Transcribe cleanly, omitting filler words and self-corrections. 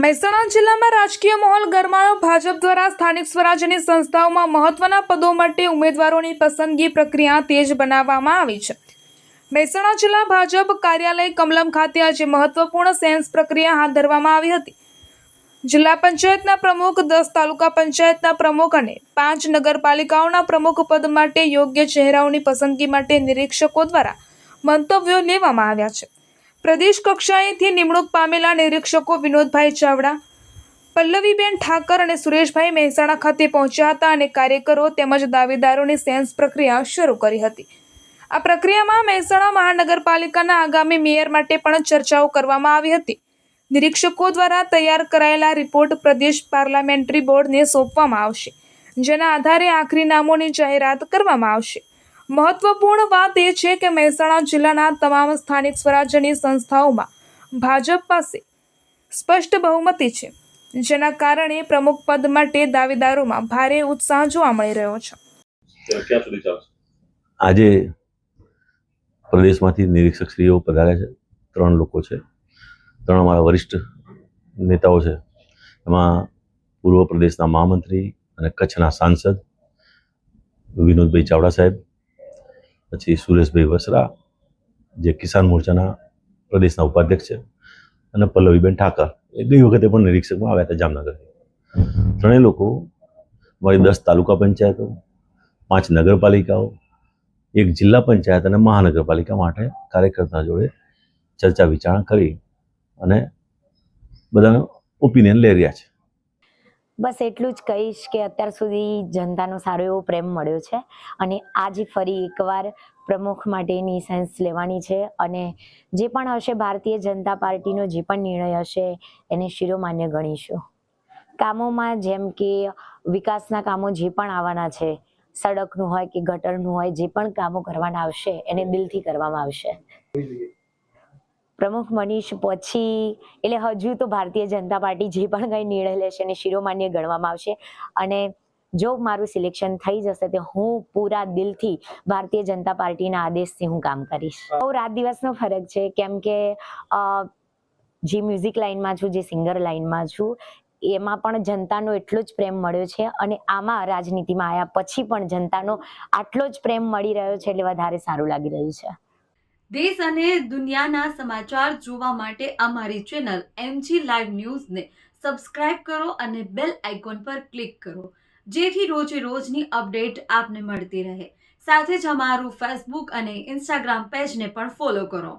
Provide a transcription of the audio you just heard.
મહેસાણા જિલ્લામાં રાજકીય માહોલ ગરમાયો. ભાજપ દ્વારા સ્થાનિક સ્વરાજ્યની સંસ્થાઓમાં મહત્વના પદો માટે ઉમેદવારોની પસંદગી પ્રક્રિયા તેજ બનાવવામાં આવી છે. મહેસાણા જિલ્લા ભાજપ કાર્યાલય કમલમ ખાતે આજે મહત્વપૂર્ણ સેન્સ પ્રક્રિયા હાથ ધરવામાં આવી હતી. જિલ્લા પંચાયતના પ્રમુખ, 10 તાલુકા પંચાયતના પ્રમુખ અને 5 નગરપાલિકાઓના પ્રમુખ પદ માટે યોગ્ય ચહેરાઓની પસંદગી માટે નિરીક્ષકો દ્વારા મંતવ્યો લેવામાં આવ્યા છે. પ્રદેશ કક્ષાએથી નિમણૂક પામેલા નિરીક્ષકો વિનોદભાઈ ચાવડા, પલ્લવીબેન ઠાકર અને સુરેશભાઈ મહેસાણા ખાતે પહોંચ્યા હતા અને કાર્યકરો તેમજ દાવેદારોની સેન્સ પ્રક્રિયા શરૂ કરી હતી. આ પ્રક્રિયામાં મહેસાણા મહાનગરપાલિકાના આગામી મેયર માટે પણ ચર્ચાઓ કરવામાં આવી હતી. નિરીક્ષકો દ્વારા તૈયાર કરાયેલા રિપોર્ટ પ્રદેશ પાર્લામેન્ટરી બોર્ડને સોંપવામાં આવશે, જેના આધારે આખરી નામોની જાહેરાત કરવામાં આવશે. મહત્વપૂર્ણ વાત એ છે કે મહેસાણા જિલ્લાના તમામ સ્થાનિક સ્વરાજ્યની સંસ્થાઓમાં ભાજપ પાસે સ્પષ્ટ બહુમતી છે, જેના કારણે પ્રમુખ પદ માટે દાવેદારોમાં ભારે ઉત્સાહ જોવા મળી રહ્યો છે. આજે પ્રદેશમાંથી નિરીક્ષકશ્રીઓ પધાર્યા છે. 3 લોકો છે. 3 અમારા વરિષ્ઠ નેતાઓ છે. એમાં પૂર્વ પ્રદેશના મહામંત્રી અને કચ્છના સાંસદ વિનોદભાઈ ચાવડા સાહેબ, પછી સુરેશભાઈ વસરા જે કિસાન મોરચાના પ્રદેશના ઉપાધ્યક્ષ છે, અને પલ્લવીબેન ઠાકર એ ગઈ વખતે પણ નિરીક્ષકમાં આવ્યા હતા જામનગરથી. 3 લોકો અમારી 10 તાલુકા પંચાયતો, 5 નગરપાલિકાઓ, 1 જિલ્લા પંચાયત અને મહાનગરપાલિકા માટે કાર્યકર્તા જોડે ચર્ચા વિચારણા કરી અને બધાનો ઓપિનિયન લઈ રહ્યા છે. બસ એટલું જ કહીશ કે અત્યાર સુધી જનતાનો સારો એવો પ્રેમ મળ્યો છે અને આજે ફરી એકવાર પ્રમુખ માટેની સેન્સ લેવાની છે અને જે પણ હશે ભારતીય જનતા પાર્ટીનો જે પણ નિર્ણય હશે એને શિરોમાન્ય ગણીશું. કામોમાં જેમ કે વિકાસના કામો જે પણ આવવાના છે, સડકનું હોય કે ગટરનું હોય, જે પણ કામો કરવાના આવશે એને દિલથી કરવામાં આવશે. પ્રમુખ મનીષ પછી એટલે હજુ તો ભારતીય જનતા પાર્ટી જે પણ કંઈ નિર્ણય લેશે એને શિરોમાન્ય ગણવામાં આવશે અને જો મારું સિલેક્શન થઈ જશે તો હું પૂરા દિલથી ભારતીય જનતા પાર્ટીના આદેશથી હું કામ કરીશ. બહુ રાત દિવસનો ફરક છે, કેમ કે જે મ્યુઝિક લાઇનમાં છું, જે સિંગર લાઇનમાં છું, એમાં પણ જનતાનો એટલો જ પ્રેમ મળ્યો છે અને આમાં રાજનીતિમાં આવ્યા પછી પણ જનતાનો આટલો જ પ્રેમ મળી રહ્યો છે એટલે વધારે સારું લાગી રહ્યું છે. દેશ અને દુનિયાના સમાચાર જોવા માટે અમારી ચેનલ MG લાઈવ ન્યૂઝને સબસ્ક્રાઇબ કરો અને બેલ આઇકોન પર ક્લિક કરો, જેથી રોજે રોજની અપડેટ આપને મળતી રહે. સાથે જ અમારું ફેસબુક અને ઇન્સ્ટાગ્રામ પેજને પણ ફોલો કરો.